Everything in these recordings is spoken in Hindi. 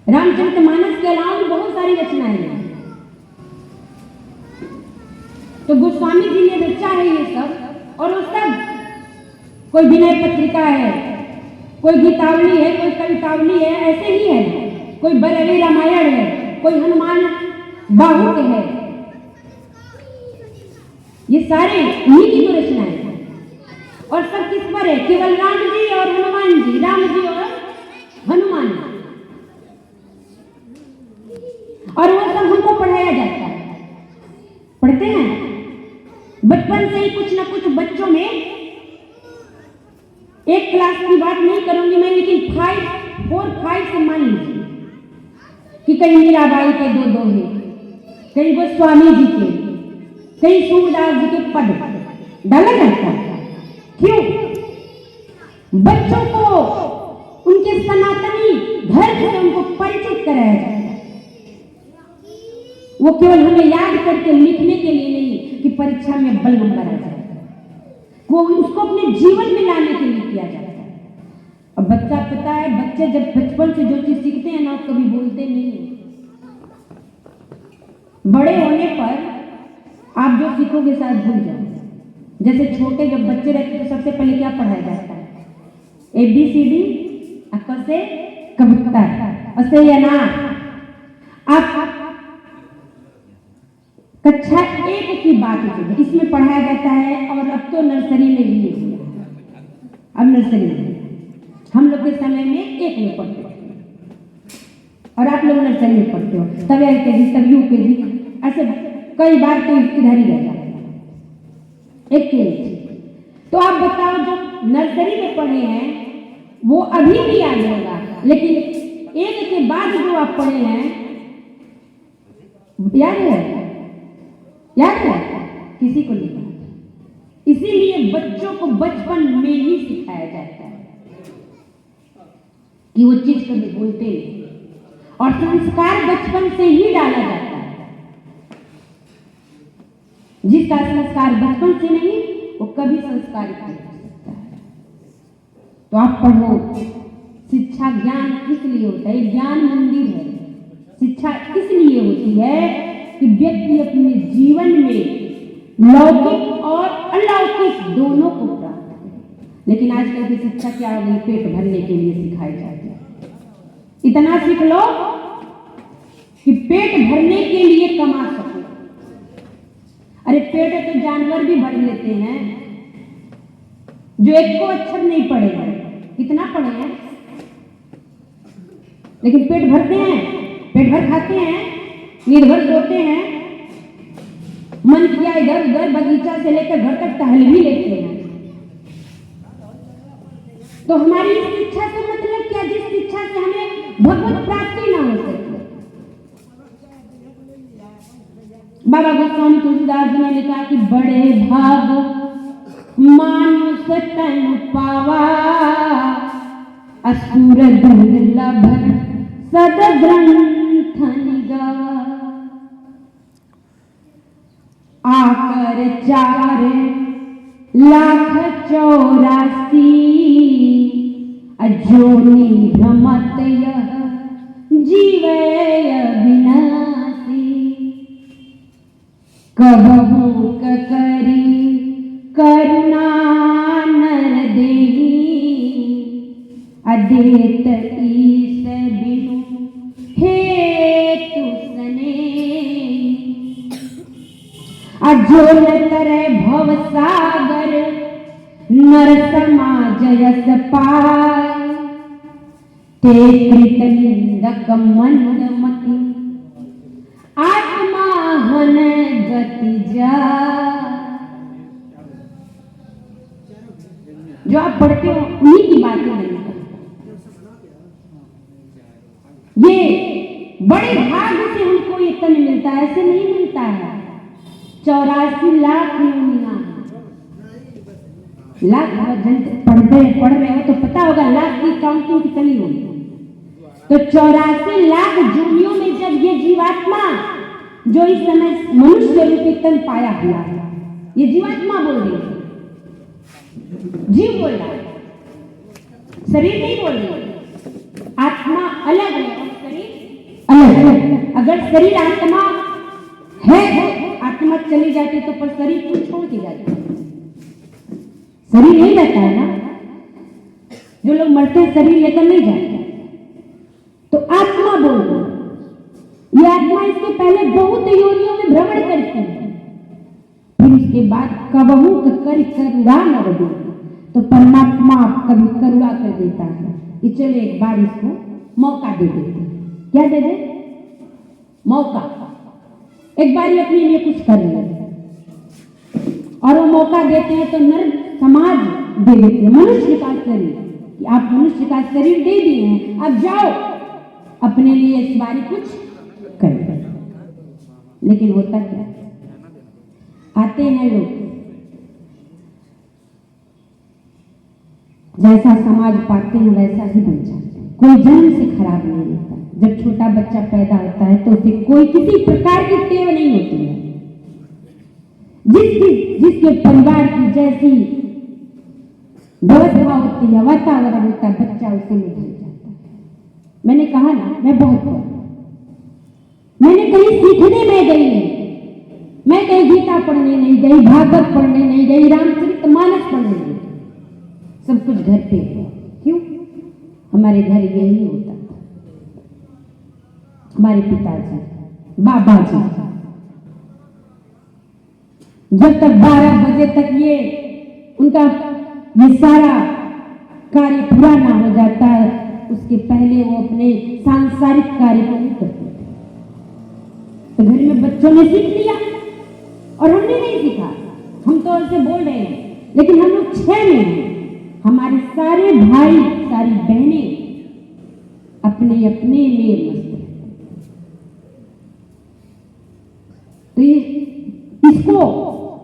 रामचरितमानस के अलावा भी बहुत सारी रचनाएं हैं। तो गोस्वामी जी ने रचा है ये सब, और वो सब कोई विनय पत्रिका है, कोई गीतावली है, कोई कवितावली है, ऐसे ही है। कोई बरहरी रामायण है, कोई हनुमान बाहुक है। ये सारे इन्हीं की तो रचनाएं हैं। और सब किस पर है? केवल राम जी और हनुमान जी, राम जी और हनुमान जी। और वो सब हमको पढ़ाया जाता है, पढ़ते हैं बचपन से ही कुछ ना कुछ बच्चों में। एक क्लास की बात नहीं करूंगी मैं, लेकिन 4, 5 से मान लीजिए कि कहीं मीराबाई के दो दोहे, कहीं गोस्वामी जी के, कहीं सूरदास जी के पद डाला जाता है। क्यों? बच्चों को उनके सनातनी धर्म से उनको परिचित कराया जाता है। वो केवल हमें याद करके लिखने के लिए नहीं कि परीक्षा में बल नंबर आ जाए, वो उसको अपने जीवन में लाने के लिए किया जाता है। अब बच्चा, पता है बच्चे जब बचपन से जो चीज सीखते हैं ना, कभी बोलते नहीं। बड़े होने पर आप जो सीखोगे शायद भूल जाओगे। जैसे छोटे जब बच्चे रहते तो सबसे पहले क्या पढ़ाया जाता है? ABCD, अ से कबूतर, अ से अनार। आप कक्षा 1 की बात है, इसमें पढ़ाया जाता है। और अब तो नर्सरी में भी नहीं हुआ, अब नर्सरी में। हम लोग के समय में 1 में पढ़ते थे और आप लोग नर्सरी में पढ़ते हो, तब LKG, तब UKG, ऐसे कई बार तो इधर ही रह जाते हैं, 1 के नीचे। तो आप बताओ, जो नर्सरी में पढ़े हैं वो अभी भी याद होगा, लेकिन 1 के बाद जो आप पढ़े हैं याद है? याद है? किसी को नहीं याद। इसीलिए बच्चों को बचपन में ही सिखाया जाता है कि वो चीज कभी भूलते नहीं, और संस्कार बचपन से ही डाला जाता है। जिसका संस्कार बचपन से नहीं, वो कभी संस्कारित नहीं हो सकता है। तो आप पढ़ो। शिक्षा ज्ञान किस लिए होता है? ज्ञान मंदिर है। शिक्षा इसलिए होती है कि व्यक्ति अपने जीवन में लौकिक और अलौकिक दोनों को प्राप्त करे। लेकिन आजकल की शिक्षा क्या हो गई? पेट भरने के लिए सिखाई जाती है। इतना सीख लो कि पेट भरने के लिए कमा सको। अरे पेट तो जानवर भी भर लेते हैं, जो एक को अक्षर नहीं पढ़े हैं। कितना पढ़े हैं, लेकिन पेट भरते हैं, पेट भर खाते हैं, निर्भर सोते हैं, मन किया इधर उधर बगीचा से लेकर घर तक टहल भी लेते हैं। तो हमारी इस शिक्षा से मतलब क्या? जिस शिक्षा से हमें भगवत प्राप्ति ना हो सके। बाबा गोस्वामी तुलसीदास जी ने लिखा कि बड़े भाग मानुष तन पावा, असुर दुर्लभ सद ग्रंथ निगावा। आकर 4,84,000 अजोनि भ्रमत यह जीवय विनाशी। कबहू करी करुणा नर देही, अदेत ईस बिनु हेतु सने। अजोन तरह भव सागर नर समाज यस पाय। ते कृत निंदक मंद मति आत्मा हन गति जा। जो आप पढ़ते हो उन्हीं की बातें नहीं करते। ये बड़े भाग्य से हमको ये तन मिलता है, ऐसे नहीं मिलता है। 84 लाख योनियां, लाख पढ़ रहे हो तो पता होगा लाख की काउंटिंग कितनी होगी। तो 84 लाख जूनियों में जब ये जीवात्मा जो इस समय मनुष्य रूपी तन पाया हुआ है, ये जीवात्मा बोल रही है, जीव बोल रहा है, शरीर नहीं बोल रही है। आत्मा अलग है और शरीर अगर शरीर आत्मा है, आत्मा चली जाती तो पर शरीर क्यों छोड़ के जाती? शरीर नहीं रहता है ना, जो लोग मरते हैं शरीर लेकर नहीं जाते। तो आत्मा बोल दो, ये आत्मा इसके पहले बहुत योनियों में भ्रमण करती है, फिर उसके बाद कबहू कर करुणा न बदे, तो परमात्मा कभी करुणा कर देता है कि चलो एक बार इसको मौका दे देते। क्या दे दे? मौका। एक बार अपने लिए कुछ कर ले, और वो मौका देते हैं तो नर समाज दे देते हैं, मनुष्य का शरीर, कि आप मनुष्य का शरीर दे दिए हैं, अब जाओ अपने लिए इस बारी कुछ करें। लेकिन होता क्या, आते हैं लोग, जैसा समाज पाते हैं वैसा ही बन जाते हैं, कोई जन्म से खराब नहीं होता। जब छोटा बच्चा पैदा होता है तो उसे कोई किसी प्रकार की टेव नहीं होती है, जिसके परिवार की जैसी व्यवस्था होती है, वातावरण होता है, बच्चा उसी में ढल जाता है। मैंने कहा ना, मैं बहुत पढ़ा, मैंने कहीं सीखने में गई नहीं, मैं कहीं गीता पढ़ने नहीं गई, भागवत पढ़ने नहीं गई, रामचरितमानस पढ़ने नहीं गई, सब कुछ घर पे हुआ। क्यों? हमारे घर यही होता था। हमारे पिताजी, बाबा जी जब तक 12 बजे तक ये उनका ये सारा कार्य पूरा ना हो जाता, उसके पहले वो अपने सांसारिक कार्य को नहीं करते थे। तो घर में बच्चों ने सीख लिया और हमने नहीं सीखा। हम तो ऐसे बोल रहे हैं, लेकिन हम लोग 6 में हैं, हमारे सारे भाई सारी बहनें अपने अपने में मस्त हैं। तो इसको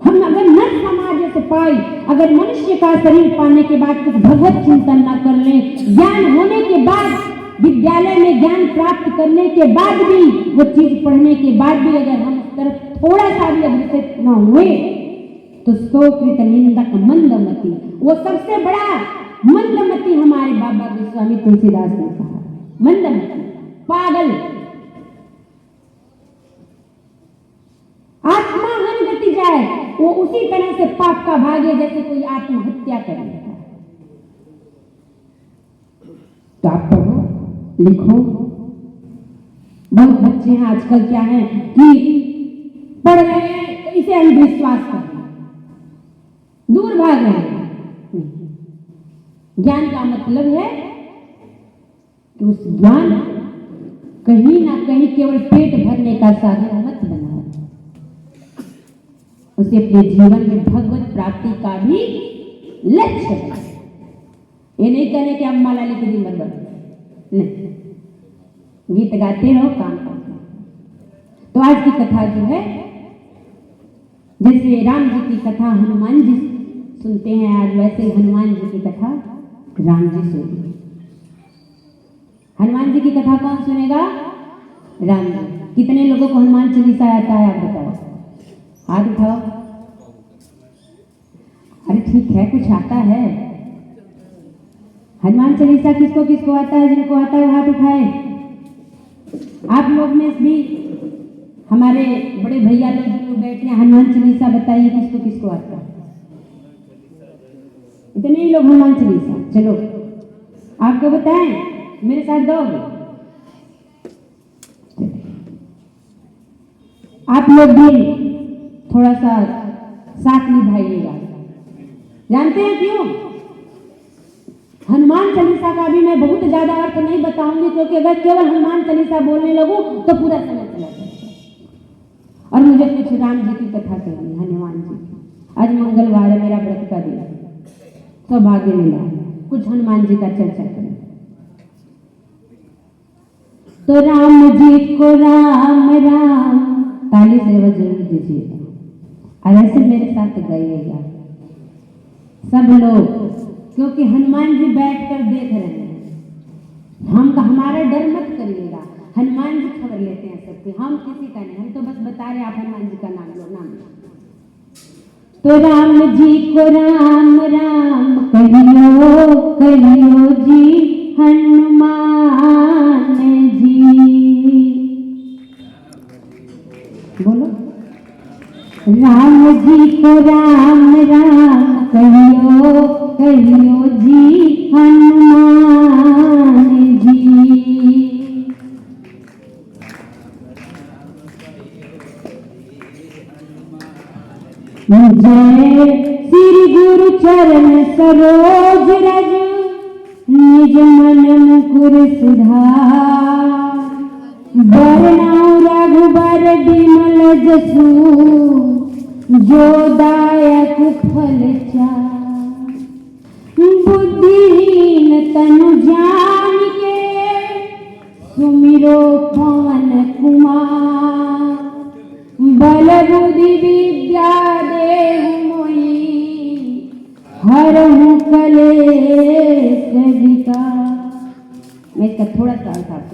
हम अगर नर समाज से पाए, अगर मनुष्य का शरीर पाने के बाद कुछ भगवत चिंतन ना कर लें, ज्ञान होने के बाद, विद्यालय में ज्ञान प्राप्त करने के बाद भी, वो चीज पढ़ने के बाद भी अगर हम उस तरफ थोड़ा सा भी अग्रसर न हुए, तो सोकृत निंदक मंदमती, वो सबसे बड़ा मंदमती हमारे बाबा गोस्वामी तुलसीदास ने कहा, मंदमती, पागल, आत्मा हन गति जाए, वो उसी तरह से पाप का भागे जैसे कोई आत्महत्या कर लेता है। तो आप पढ़ो, लिखो। बहुत बच्चे हैं आजकल क्या है कि पढ़ रहे हैं तो इसे अंधविश्वास कर रहे हैं, दूर भाग रहे हैं। ज्ञान का मतलब है कि उस ज्ञान कहीं ना कहीं केवल पेट भरने का साधन मत बनाओ, उसे अपने जीवन में भगवत प्राप्ति का भी लक्ष्य है। ये नहीं कहने कि आप माला लिख दी बरबर, नहीं, गीत गाते रहो, काम करते रहो। तो आज की कथा जो है, जैसे राम जी की कथा हनुमान जी सुनते हैं, आज वैसे हनुमान जी की कथा राम जी सुनेंगे। हनुमान जी की कथा कौन सुनेगा? राम जी। कितने लोगों को हनुमान चालीसा आता है, आप बताओ, हाथ उठाओ। अरे ठीक है, कुछ आता है। हनुमान चालीसा किसको किसको आता है? जिनको आता है वो हाथ उठाए। आप लोग में भी हमारे बड़े भैया लोग जो लोग बैठे हैं, हनुमान चालीसा बताइए किसको किसको आता है? इतने ही लोग हनुमान चालीसा। चलो आपको बताएं, मेरे साथ गाओगे? आप लोग भी थोड़ा सा साथ निभाइएगा। जानते हैं क्यों? हनुमान चालीसा का भी मैं बहुत ज्यादा अर्थ नहीं बताऊंगी, क्योंकि अगर केवल हनुमान चालीसा बोलने लगूं तो पूरा समय चला जाएगा। और मुझे कुछ राम जी की कथा करनी, हनुमान जी की। आज मंगलवार है, मेरा व्रत का दिन, सौभाग्य मिला, कुछ हनुमान जी का चर्चा करें। तो राम जी को राम राम, ताली से जरूर दीजिएगा, और ऐसे मेरे साथ गाइएगा सब लोग, क्योंकि हनुमान जी बैठकर देख रहे हैं। हमारा डर मत करिएगा, हनुमान जी खबर लेते हैं सबकी, हम किसी का नहीं, हम तो बस बता रहे आप हनुमान जी का नाम लो, नाम लो। तो राम जी को राम राम कहियो कहियो जी, हनुमान जी राम जी को राम राम कहियो कहियो जी हनुमान जी। जय श्री गुरु चरण सरोज रज निज मन मुकुर सुधार। बरनउँ रघुबर बिमल जसु जो दायक फल चार। बुद्धिहीन तनु जानिके सुमिरो पवन कुमार। बल बुद्धि विद्या देहु मोहि हरहु कलेश विकार। मैं इसका थोड़ा सा अर्थ